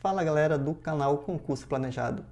Fala galera do canal Concurso Planejado.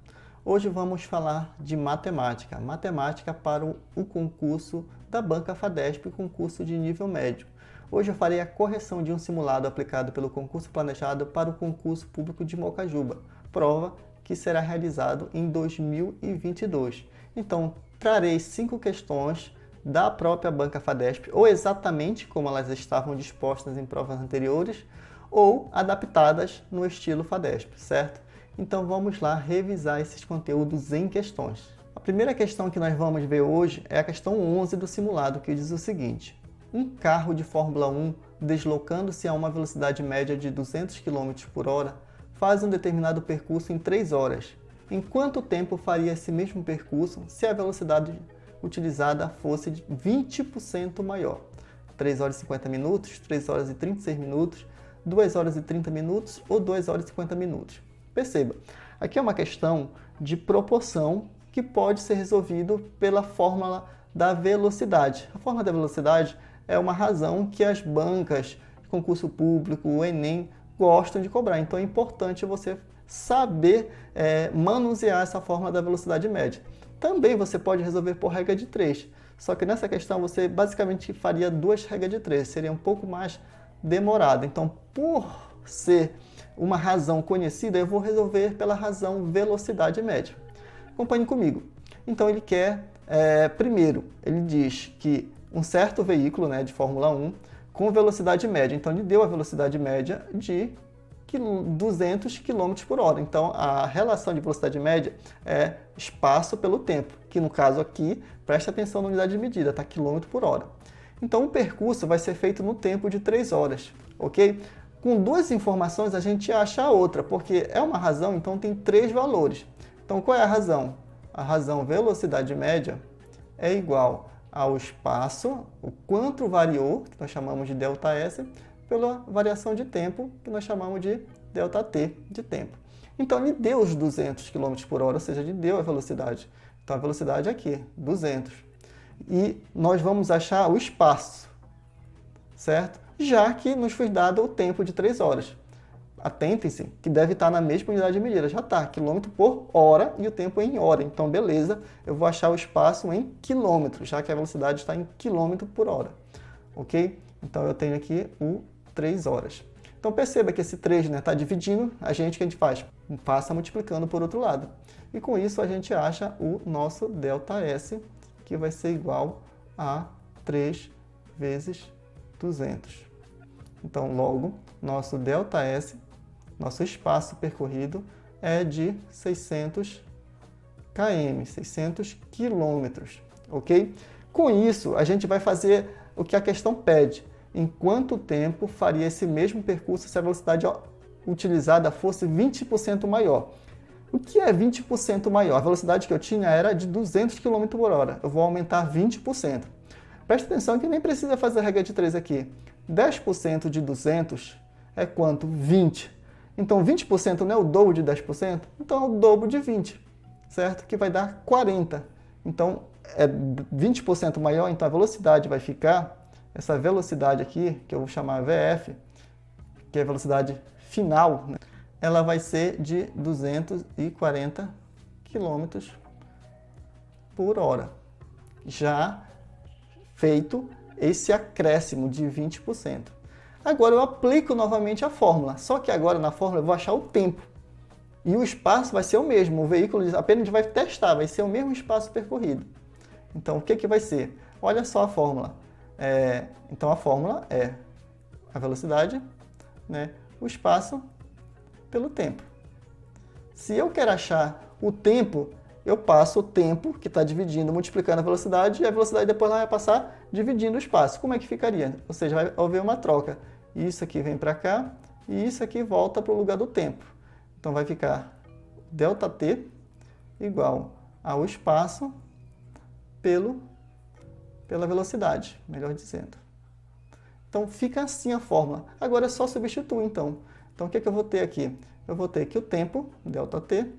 Hoje vamos falar de matemática. Matemática para o concurso da Banca FADESP, concurso de nível médio. Hoje eu farei a correção de um simulado aplicado pelo Concurso Planejado para o concurso público de Mocajuba, prova que será realizado em 2022. Então, trarei 5 questões da própria Banca FADESP, ou exatamente como elas estavam dispostas em provas anteriores, ou adaptadas no estilo FADESP, certo? Então vamos lá revisar esses conteúdos em questões. A primeira questão que nós vamos ver hoje é a questão 11 do simulado, que diz o seguinte: um carro de Fórmula 1 deslocando-se a uma velocidade média de 200 km por hora faz um determinado percurso em 3 horas. Em quanto tempo faria esse mesmo percurso se a velocidade utilizada fosse de 20% maior? 3 horas e 50 minutos, 3 horas e 36 minutos, 2 horas e 30 minutos ou 2 horas e 50 minutos. Perceba, aqui é uma questão de proporção que pode ser resolvido pela fórmula da velocidade. A fórmula da velocidade é uma razão que as bancas, concurso público, o Enem, gostam de cobrar. Então é importante você saber manusear essa fórmula da velocidade média. Também você pode resolver por regra de 3, só que nessa questão você basicamente faria 2 regras de 3, seria um pouco mais demorado. Então, por ser uma razão conhecida, eu vou resolver pela razão velocidade média. Acompanhe comigo. Então, ele quer, primeiro, ele diz que um certo veículo, de Fórmula 1 com velocidade média. Então, ele deu a velocidade média de 200 km por hora. Então, a relação de velocidade média é espaço pelo tempo, que no caso aqui, preste atenção na unidade de medida, tá? Km por hora. Então, o percurso vai ser feito no tempo de 3 horas, ok? Com 2 informações, a gente acha a outra, porque é uma razão, então tem 3 valores. Então, qual é a razão? A razão velocidade média é igual ao espaço, o quanto variou, que nós chamamos de ΔS, pela variação de tempo, que nós chamamos de ΔT, de tempo. Então, ele deu os 200 km por hora, ou seja, ele deu a velocidade. Então, a velocidade aqui, 200. E nós vamos achar o espaço, certo? Já que nos foi dado o tempo de 3 horas. Atentem-se que deve estar na mesma unidade de medida. Já está, quilômetro por hora e o tempo em hora. Então, beleza, eu vou achar o espaço em quilômetros, já que a velocidade está em quilômetro por hora. Ok? Então, eu tenho aqui o 3 horas. Então, perceba que esse 3 está dividindo, o que a gente faz? Passa multiplicando por outro lado. E com isso, a gente acha o nosso ΔS, que vai ser igual a 3 vezes 200. Então, logo, nosso ΔS, nosso espaço percorrido, é de 600 km, 600 quilômetros, ok? Com isso, a gente vai fazer o que a questão pede. Em quanto tempo faria esse mesmo percurso se a velocidade utilizada fosse 20% maior? O que é 20% maior? A velocidade que eu tinha era de 200 km por hora. Eu vou aumentar 20%. Preste atenção que nem precisa fazer a regra de 3 aqui. 10% de 200 é quanto? 20. Então, 20% não é o dobro de 10%? Então, é o dobro de 20, certo? Que vai dar 40. Então, é 20% maior, então a velocidade vai ficar, essa velocidade aqui, que eu vou chamar VF, que é a velocidade final, ela vai ser de 240 km por hora. Já feito esse acréscimo de 20%. Agora eu aplico novamente a fórmula, só que agora na fórmula eu vou achar o tempo. E o espaço vai ser o mesmo, o veículo apenas a gente vai testar, vai ser o mesmo espaço percorrido. Então o que vai ser? Olha só a fórmula. Então a fórmula é a velocidade, o espaço pelo tempo. Se eu quero achar o tempo, eu passo o tempo, que está dividindo, multiplicando a velocidade, e a velocidade depois ela vai passar dividindo o espaço. Como é que ficaria? Ou seja, vai haver uma troca. Isso aqui vem para cá, e isso aqui volta para o lugar do tempo. Então vai ficar ΔT igual ao espaço pela velocidade, melhor dizendo. Então fica assim a fórmula. Agora é só substituir, então. Então, o que eu vou ter aqui? Eu vou ter que o tempo, ΔT,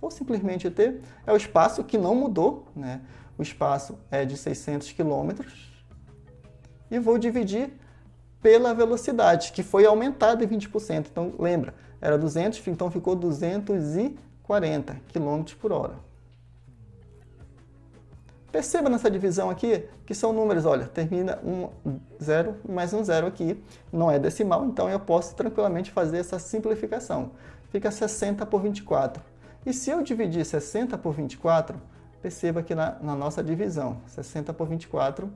ou simplesmente T, é o espaço que não mudou. O espaço é de 600 km. E vou dividir pela velocidade, que foi aumentada em 20%. Então, lembra, era 200, então ficou 240 km por hora. Perceba nessa divisão aqui que são números, olha, termina um 0 mais um 0 aqui, não é decimal, então eu posso tranquilamente fazer essa simplificação. Fica 60 por 24. E se eu dividir 60 por 24, perceba que na nossa divisão, 60 por 24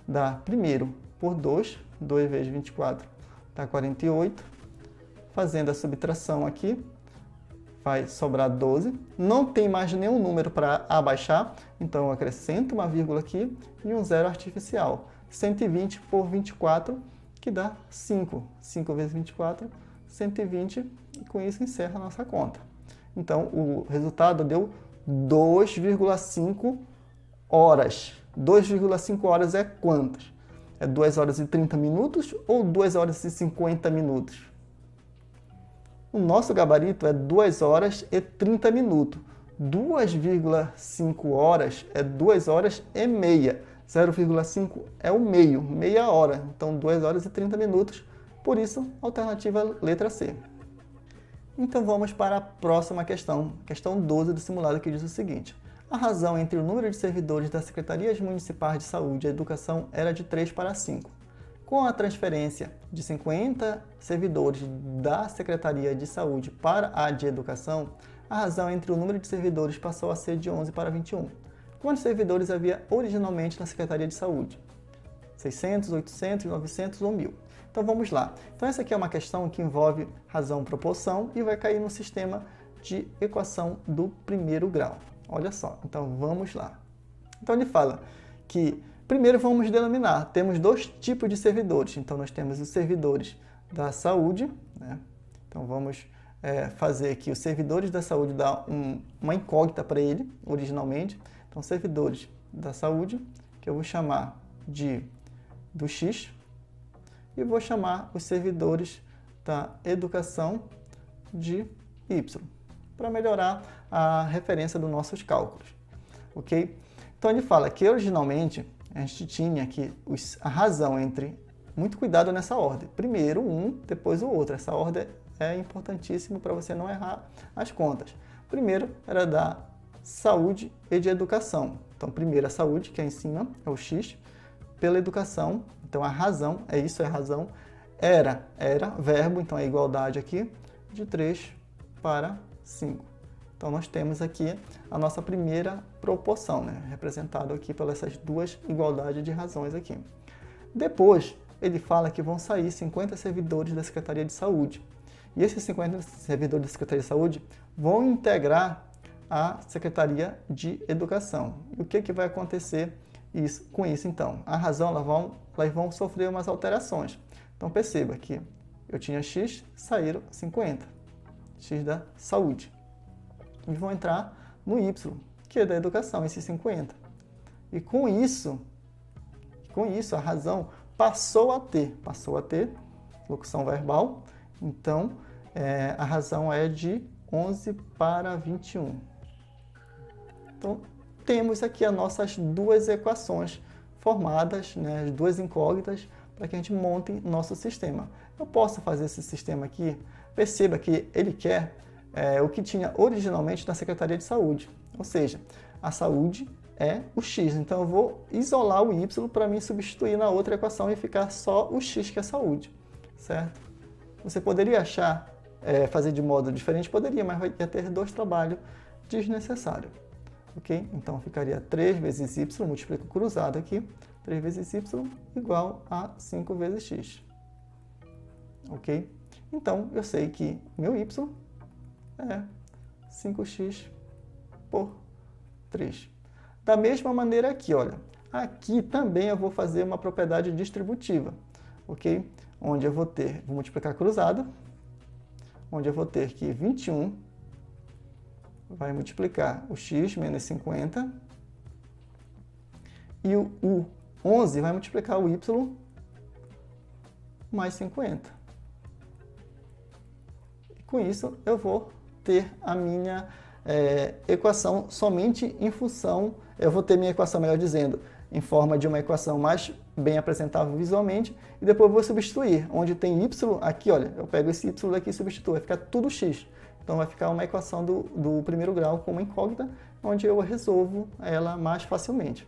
dá primeiro por 2, 2 vezes 24 dá 48. Fazendo a subtração aqui, vai sobrar 12. Não tem mais nenhum número para abaixar, então eu acrescento uma vírgula aqui e um zero artificial. 120 por 24, que dá 5. 5 vezes 24, 120, e com isso encerra a nossa conta. Então, o resultado deu 2,5 horas. 2,5 horas é quantas? É 2 horas e 30 minutos ou 2 horas e 50 minutos? O nosso gabarito é 2 horas e 30 minutos. 2,5 horas é 2 horas e meia. 0,5 é o meio, meia hora. Então, 2 horas e 30 minutos. Por isso, alternativa letra C. Então, vamos para a próxima questão. Questão 12 do simulado, que diz o seguinte. A razão entre o número de servidores das Secretarias Municipais de Saúde e Educação era de 3 para 5. Com a transferência de 50 servidores da Secretaria de Saúde para a de Educação, a razão entre o número de servidores passou a ser de 11 para 21. Quantos servidores havia originalmente na Secretaria de Saúde? 600, 800, 900 ou 1000? Então vamos lá. Então essa aqui é uma questão que envolve razão-proporção e vai cair no sistema de equação do primeiro grau. Olha só, então vamos lá. Então ele fala que primeiro vamos denominar, temos dois tipos de servidores. Então nós temos os servidores da saúde, né? Então vamos fazer aqui os servidores da saúde, dar uma incógnita para ele, originalmente. Então servidores da saúde, que eu vou chamar do X, e vou chamar os servidores da educação de Y, para melhorar a referência dos nossos cálculos, ok? Então ele fala que originalmente a gente tinha aqui a razão entre, muito cuidado nessa ordem, primeiro um, depois o outro, essa ordem é importantíssima para você não errar as contas. Primeiro era da saúde e de educação, então primeiro a saúde, que é em cima, é o X, pela educação, então a razão, é razão, era verbo, então é igualdade aqui, de 3 para 5. Então nós temos aqui a nossa primeira proporção, né? Representado aqui pelas essas duas igualdades de razões aqui. Depois, ele fala que vão sair 50 servidores da Secretaria de Saúde. E esses 50 servidores da Secretaria de Saúde vão integrar a Secretaria de Educação. E o que vai acontecer com isso, então? A razão, elas vão sofrer umas alterações. Então perceba que eu tinha X, saíram 50. X da saúde. E vão entrar no Y, que é da educação, esses 50. E com isso a razão passou a ter locução verbal. Então, a razão é de 11 para 21. Então, temos aqui as nossas duas equações formadas, né, as duas incógnitas, para que a gente monte nosso sistema. Eu posso fazer esse sistema aqui. Perceba que ele quer o que tinha originalmente na Secretaria de Saúde. Ou seja, a saúde é o X. Então, eu vou isolar o Y para mim substituir na outra equação e ficar só o X, que é saúde. Certo? Você poderia achar, fazer de modo diferente? Poderia, mas ia ter dois trabalhos desnecessários. Ok? Então, ficaria 3 vezes Y, multiplico cruzado aqui, 3 vezes Y igual a 5 vezes X. Ok? Então, eu sei que meu Y é 5x por 3. Da mesma maneira aqui, olha. Aqui também eu vou fazer uma propriedade distributiva, ok? Onde eu vou multiplicar cruzado, onde eu vou ter que 21 vai multiplicar o x menos 50 e o 11 vai multiplicar o y mais 50. E com isso eu vou ter a minha equação somente em função, eu vou ter minha equação, melhor dizendo, em forma de uma equação mais bem apresentável visualmente, e depois eu vou substituir. Onde tem y, aqui, olha, eu pego esse y daqui e substituo, vai ficar tudo x. Então vai ficar uma equação do primeiro grau com uma incógnita, onde eu resolvo ela mais facilmente.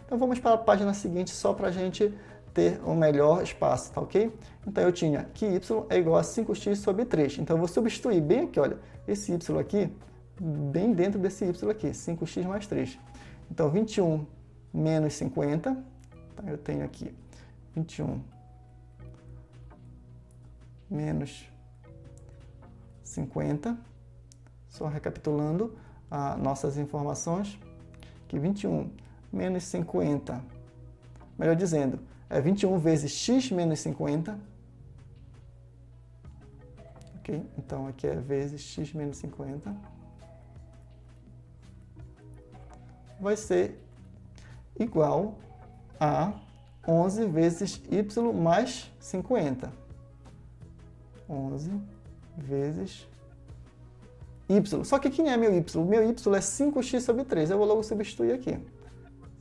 Então vamos para a página seguinte, só para a gente ter um melhor espaço, tá ok? Então eu tinha que y é igual a 5x sobre 3. Então eu vou substituir bem aqui, olha, esse y aqui, bem dentro desse y aqui, 5x mais 3. Então 21 menos 50, então eu tenho aqui 21 menos 50, só recapitulando nossas informações, que 21 menos 50, melhor dizendo, é 21 vezes x menos 50, ok? Então aqui é vezes x menos 50, vai ser igual a 11 vezes y mais 50. 11 vezes y. Só que quem é meu y? O meu y é 5x sobre 3. Eu vou logo substituir aqui.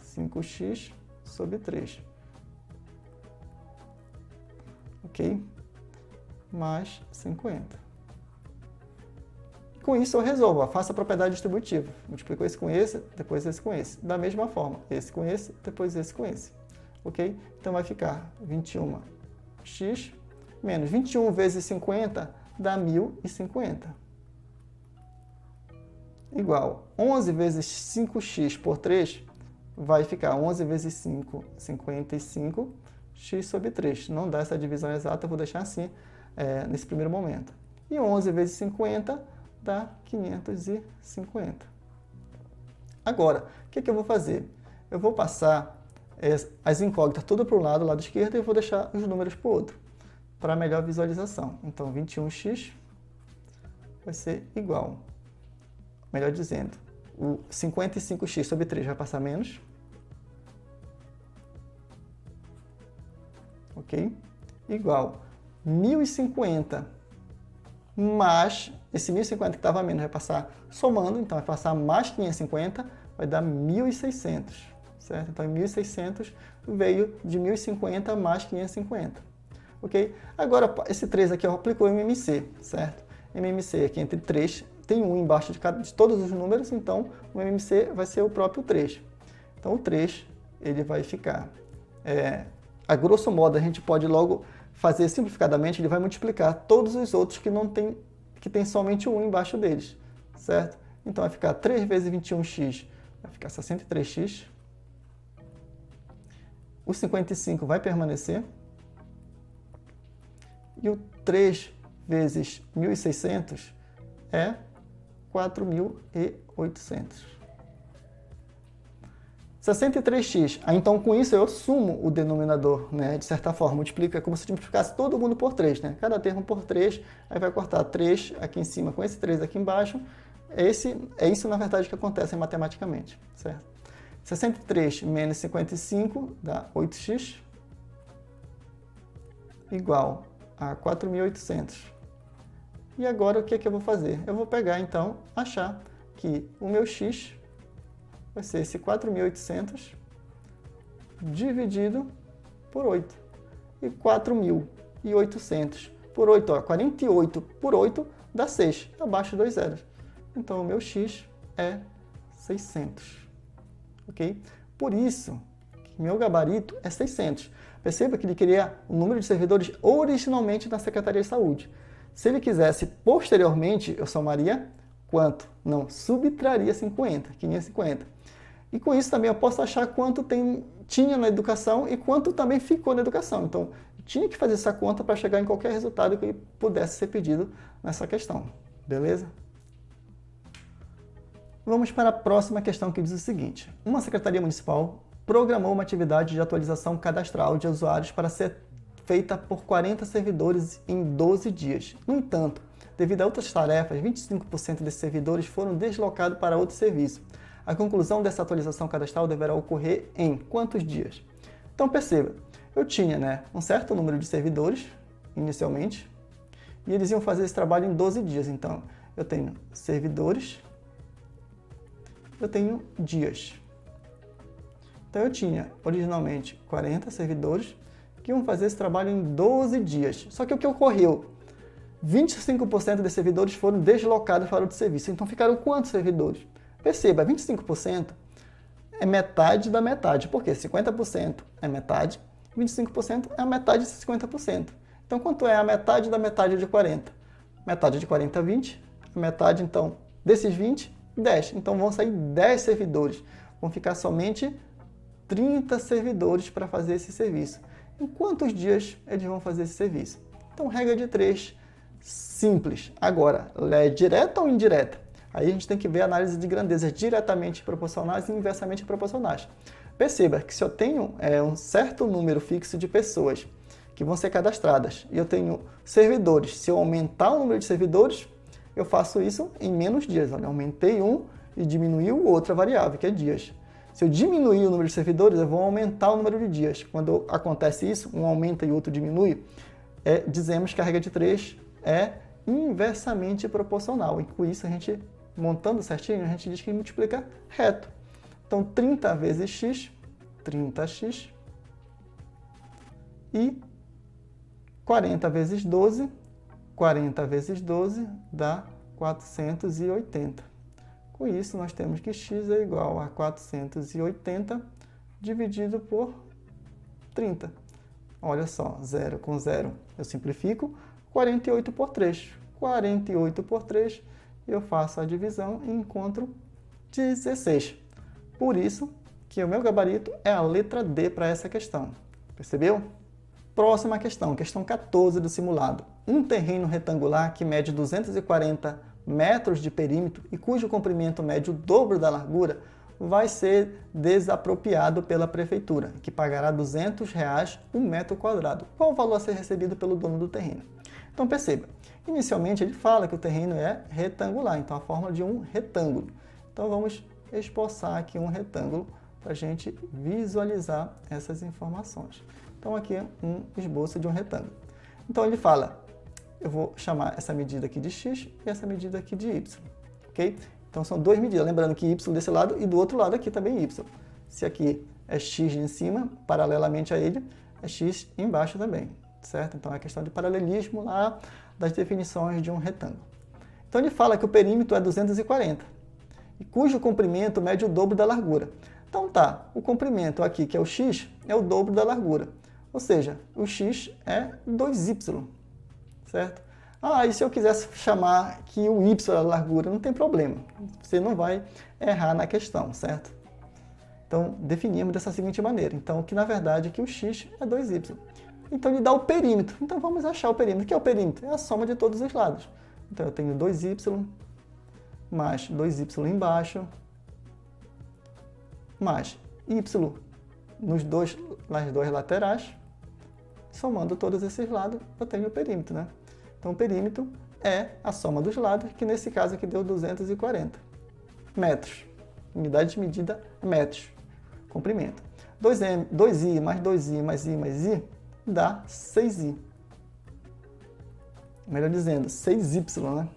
5x sobre 3. Ok? Mais 50. Com isso eu resolvo. Faço a propriedade distributiva. Multiplico esse com esse, depois esse com esse. Da mesma forma, esse com esse, depois esse com esse. Ok? Então vai ficar 21x menos 21 vezes 50 dá 1050. Igual 11 vezes 5x por 3 vai ficar 11 vezes 5, 55, x sobre 3. Não dá essa divisão exata, eu vou deixar assim nesse primeiro momento. E 11 vezes 50 dá 550. Agora, o que eu vou fazer? Eu vou passar as incógnitas tudo para o lado esquerdo, e vou deixar os números para o outro, para melhor visualização. Então, 21x vai ser igual, melhor dizendo, o 55x sobre 3 vai passar menos, ok? Igual 1050 mais, esse 1050 que estava menos vai passar somando, então vai passar mais 550, vai dar 1600, certo? Então, 1600 veio de 1050 mais 550. Ok? Agora, esse 3 aqui eu aplico o MMC, certo? MMC aqui entre 3, tem 1 embaixo de todos os números, então o MMC vai ser o próprio 3. Então, o 3, ele vai ficar, a grosso modo, a gente pode logo fazer simplificadamente, ele vai multiplicar todos os outros que tem somente 1 embaixo deles, certo? Então, vai ficar 3 vezes 21x, vai ficar 63x. O 55 vai permanecer. E o 3 vezes 1.600 é 4.800. 63x. Então, com isso, eu sumo o denominador, né? De certa forma, multiplica como se multiplicasse todo mundo por 3, né? Cada termo por 3, aí vai cortar 3 aqui em cima com esse 3 aqui embaixo. É isso, na verdade, que acontece matematicamente, certo? 63 menos 55 dá 8x, igual a 4.800. E agora o que eu vou fazer? Eu vou pegar, então, achar que o meu x vai ser esse 4.800 dividido por 8. E 4.800 por 8, ó, 48 por 8 dá 6, abaixo de 2 zeros. Então, o meu x é 600. Ok? Por isso, que meu gabarito é 600. Perceba que ele queria o número de servidores originalmente na Secretaria de Saúde. Se ele quisesse posteriormente, eu somaria quanto? Não, subtraria 50, 550. E com isso também eu posso achar quanto tinha na educação e quanto também ficou na educação. Então, eu tinha que fazer essa conta para chegar em qualquer resultado que pudesse ser pedido nessa questão. Beleza? Vamos para a próxima questão, que diz o seguinte. Uma secretaria municipal programou uma atividade de atualização cadastral de usuários para ser feita por 40 servidores em 12 dias. No entanto, devido a outras tarefas, 25% desses servidores foram deslocados para outro serviço. A conclusão dessa atualização cadastral deverá ocorrer em quantos dias? Então, perceba, eu tinha um certo número de servidores, inicialmente, e eles iam fazer esse trabalho em 12 dias. Então, eu tenho servidores, eu tenho dias. Então eu tinha originalmente 40 servidores que iam fazer esse trabalho em 12 dias. Só que o que ocorreu? 25% dos servidores foram deslocados para outro serviço. Então ficaram quantos servidores? Perceba, 25% é metade da metade. Por quê? 50% é metade, 25% é a metade de 50%. Então quanto é a metade da metade de 40? Metade de 40 é 20, a metade então desses 20, 10. Então vão sair 10 servidores. Vão ficar somente 30 servidores para fazer esse serviço. Em quantos dias eles vão fazer esse serviço? Então regra de 3, simples. Agora, é direta ou indireta? Aí a gente tem que ver a análise de grandezas diretamente proporcionais e inversamente proporcionais. Perceba que se eu tenho um certo número fixo de pessoas que vão ser cadastradas e eu tenho servidores, se eu aumentar o número de servidores, eu faço isso em menos dias. Olha, aumentei um e diminuiu outra variável, que é dias. Se eu diminuir o número de servidores, eu vou aumentar o número de dias. Quando acontece isso, um aumenta e o outro diminui, dizemos que a regra de 3 é inversamente proporcional. E com isso, a gente, montando certinho, a gente diz que multiplica reto. Então, 30 vezes x, 30x, e 40 vezes 12, 40 vezes 12 dá 480. Com isso, nós temos que x é igual a 480 dividido por 30. Olha só, 0 com 0 eu simplifico, 48 por 3. 48 por 3, eu faço a divisão e encontro 16. Por isso que o meu gabarito é a letra D para essa questão. Percebeu? Próxima questão, questão 14 do simulado. Um terreno retangular que mede 240 metros de perímetro e cujo comprimento mede o dobro da largura vai ser desapropriado pela prefeitura, que pagará R$ 200 um metro quadrado. Qual o valor a ser recebido pelo dono do terreno? Então perceba, inicialmente ele fala que o terreno é retangular, então a forma de um retângulo. Então vamos esboçar aqui um retângulo para a gente visualizar essas informações. Então aqui é um esboço de um retângulo. Então ele fala, eu vou chamar essa medida aqui de x e essa medida aqui de y, ok? Então são duas medidas, lembrando que y desse lado e do outro lado aqui também y. Se aqui é x em cima, paralelamente a ele, é x embaixo também, certo? Então é questão de paralelismo lá das definições de um retângulo. Então ele fala que o perímetro é 240, e cujo comprimento mede o dobro da largura. Então tá, o comprimento aqui, que é o x, é o dobro da largura. Ou seja, o x é 2y, certo? E se eu quisesse chamar que o y é a largura, não tem problema. Você não vai errar na questão, certo? Então, definimos dessa seguinte maneira. Então, que na verdade que o x é 2y. Então, ele dá o perímetro. Então, vamos achar o perímetro. O que é o perímetro? É a soma de todos os lados. Então, eu tenho 2y mais 2y embaixo, mais y nas duas laterais. Somando todos esses lados, eu tenho o perímetro, né? Então, o perímetro é a soma dos lados, que nesse caso aqui deu 240 metros. Unidade de medida é metros. Comprimento. 2i mais 2i mais i mais i dá 6i. Melhor dizendo, 6y, né?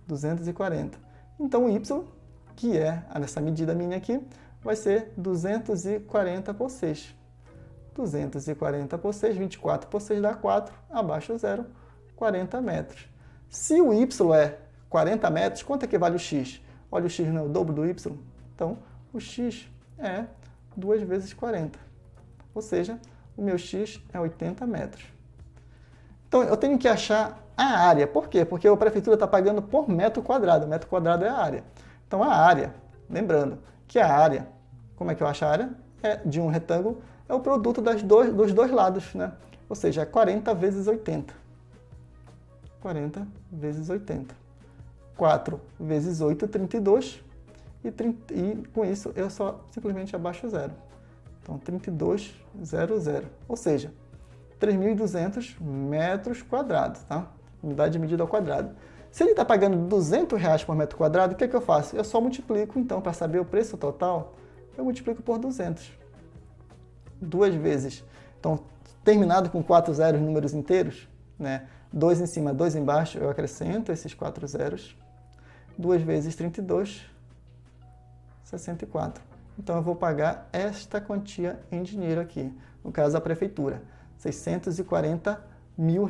240. Então, o y, que é nessa medida minha aqui, vai ser 240 por 6. 240 por 6, 24 por 6 dá 4, abaixo 0, 40 metros. Se o y é 40 metros, quanto é que vale o x? Olha, o x não é o dobro do y? Então, o x é 2 vezes 40. Ou seja, o meu x é 80 metros. Então, eu tenho que achar a área. Por quê? Porque a prefeitura está pagando por metro quadrado. Metro quadrado é a área. Então, a área, lembrando que a área, como é que eu acho a área? De um retângulo, é o produto dos dois lados, né? Ou seja, é 40 vezes 80. 40 vezes 80. 4 vezes 8, 32. E com isso, eu só simplesmente abaixo 0. Então, 32,00. Ou seja, 3.200 metros quadrados, tá? Unidade de medida ao quadrado. Se ele está pagando R$200 por metro quadrado, o que é que eu faço? Eu só multiplico, então, para saber o preço total, eu multiplico por 200. 2 vezes. Então, terminado com 4 zeros, números inteiros, né? 2 em cima, 2 embaixo, eu acrescento esses 4 zeros. 2 vezes 32, 64. Então eu vou pagar esta quantia em dinheiro aqui, no caso a prefeitura, R$640 mil.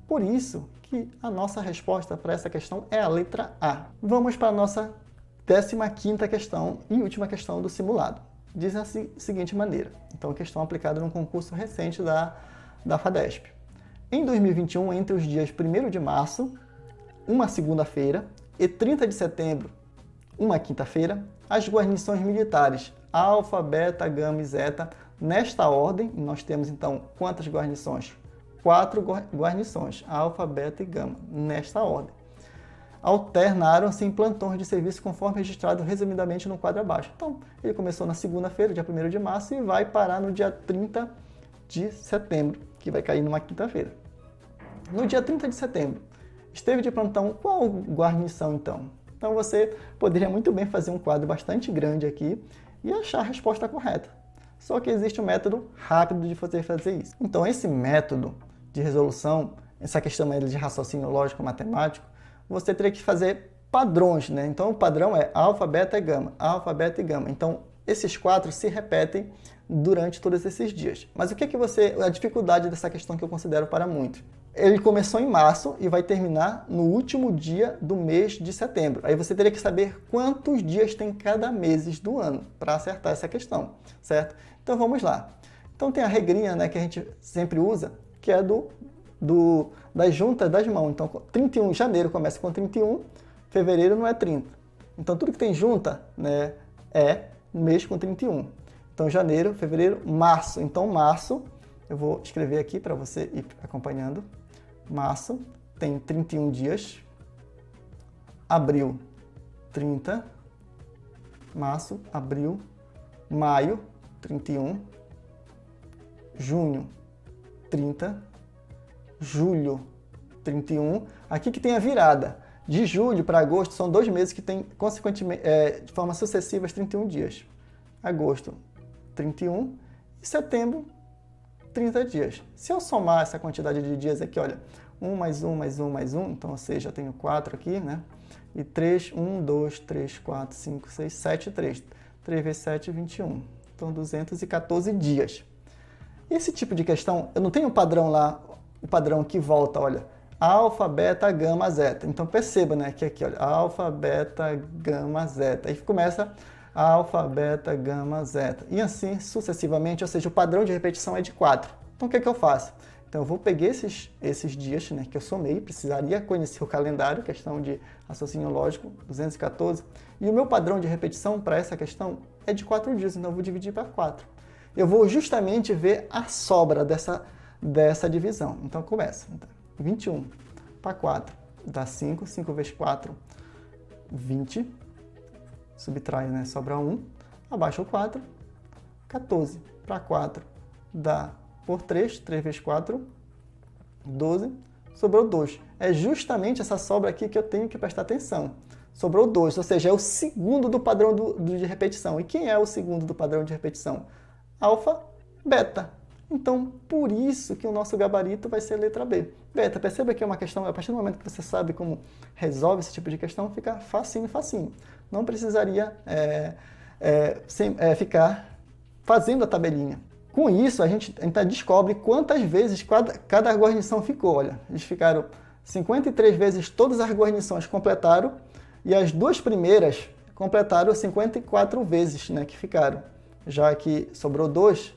Por isso que a nossa resposta para essa questão é a letra A. Vamos para a nossa 15ª questão e última questão do simulado. Diz da seguinte maneira, então a questão aplicada num concurso recente da FADESP. Em 2021, entre os dias 1º de março, uma segunda-feira, e 30 de setembro, uma quinta-feira, as guarnições militares Alfa, Beta, Gama e Zeta, nesta ordem, nós temos então quantas guarnições? 4 guarnições, Alfa, Beta e Gama, nesta ordem. Alternaram-se em plantões de serviço conforme registrado resumidamente no quadro abaixo. Então, ele começou na segunda-feira, dia 1º de março, e vai parar no dia 30 de setembro, que vai cair numa quinta-feira. No dia 30 de setembro, esteve de plantão qual guarnição então? Então você poderia muito bem fazer um quadro bastante grande aqui e achar a resposta correta. Só que existe um método rápido de você fazer isso. Então esse método de resolução, essa questão de raciocínio lógico matemático, você teria que fazer padrões, né? Então o padrão é alfa, beta e gama, alfa, beta e gama. Então esses 4 se repetem durante todos esses dias. Mas o que a dificuldade dessa questão que eu considero para muito? Ele começou em março e vai terminar no último dia do mês de setembro. Aí você teria que saber quantos dias tem cada mês do ano para acertar essa questão, certo? Então vamos lá. Então tem a regrinha, né, que a gente sempre usa, que é das juntas das mãos. Então 31 de janeiro começa com 31, fevereiro não é 30. Então tudo que tem junta, né, é mês com 31. Então janeiro, fevereiro, março. Então março, eu vou escrever aqui para você ir acompanhando. Março tem 31 dias, abril 30, março, abril, maio 31, junho 30, julho 31, aqui que tem a virada. De julho para agosto são 2 meses que tem, consequentemente, de forma sucessiva, 31 dias. Agosto 31 e setembro 30 dias. Se eu somar essa quantidade de dias aqui, olha, 1 mais 1 mais 1 mais 1, então, ou seja, eu tenho 4 aqui, né? E 3, 1, 2, 3, 4, 5, 6, 7, 3. 3 vezes 7, 21. Então, 214 dias. Esse tipo de questão, eu não tenho um padrão lá, o padrão que volta, olha, alfa, beta, gama, zeta. Então, perceba, né, que aqui, olha, alfa, beta, gama, zeta. Aí começa alfa, beta, gama, zeta. E assim sucessivamente, ou seja, o padrão de repetição é de 4. Então o que é que eu faço? Então eu vou pegar esses dias, né, que eu somei, precisaria conhecer o calendário, questão de raciocínio lógico, 214, e o meu padrão de repetição para essa questão é de 4 dias, então eu vou dividir para 4. Eu vou justamente ver a sobra dessa divisão. Então começa. Então, 21 para 4 dá 5, 5 vezes 4, 20. Subtrai, né? Sobra 1, abaixa o 4, 14 para 4 dá por 3, 3 vezes 4, 12, sobrou 2. É justamente essa sobra aqui que eu tenho que prestar atenção. Sobrou 2, ou seja, é o segundo do padrão de repetição. E quem é o segundo do padrão de repetição? Alfa, beta. Então, por isso que o nosso gabarito vai ser a letra B. Beta, perceba que é uma questão, a partir do momento que você sabe como resolve esse tipo de questão, fica facinho, facinho. Não precisaria ficar fazendo a tabelinha. Com isso, a gente descobre quantas vezes cada guarnição ficou. Olha, eles ficaram 53 vezes, todas as guarnições completaram, e as 2 primeiras completaram 54 vezes, né, que ficaram. Já que sobrou 2,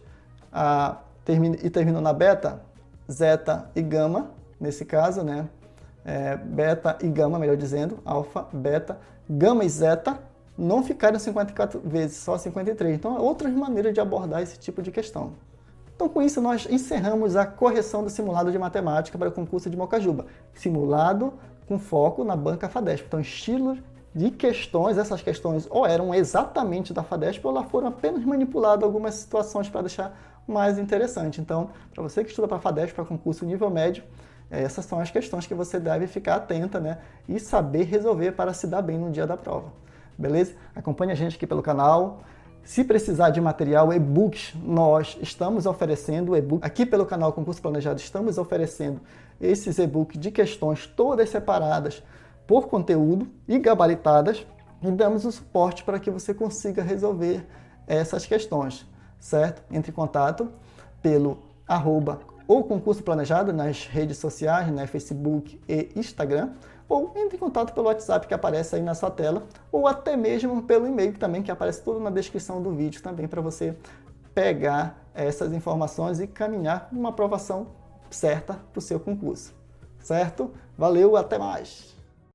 e terminou na beta, zeta e gama, nesse caso, né? Beta e gama, melhor dizendo, alfa, beta, gama e zeta, não ficaram 54 vezes, só 53. Então, é outra maneira de abordar esse tipo de questão. Então, com isso, nós encerramos a correção do simulado de matemática para o concurso de Mocajuba. Simulado com foco na banca FADESP. Então, estilo de questões, essas questões ou eram exatamente da FADESP ou lá foram apenas manipuladas algumas situações para deixar mais interessante. Então, para você que estuda para a FADESP, para concurso nível médio, essas são as questões que você deve ficar atenta, né, e saber resolver para se dar bem no dia da prova. Beleza? Acompanhe a gente aqui pelo canal. Se precisar de material, e-books, nós estamos oferecendo e-book. Aqui pelo canal Concurso Planejado, estamos oferecendo esses e-books de questões todas separadas por conteúdo e gabaritadas. e damos o suporte para que você consiga resolver essas questões, certo? Entre em contato pelo @o concurso planejado nas redes sociais, né, Facebook e Instagram, ou entre em contato pelo WhatsApp que aparece aí na sua tela, ou até mesmo pelo e-mail também, que aparece tudo na descrição do vídeo também, para você pegar essas informações e caminhar uma aprovação certa para o seu concurso, certo? Valeu, até mais!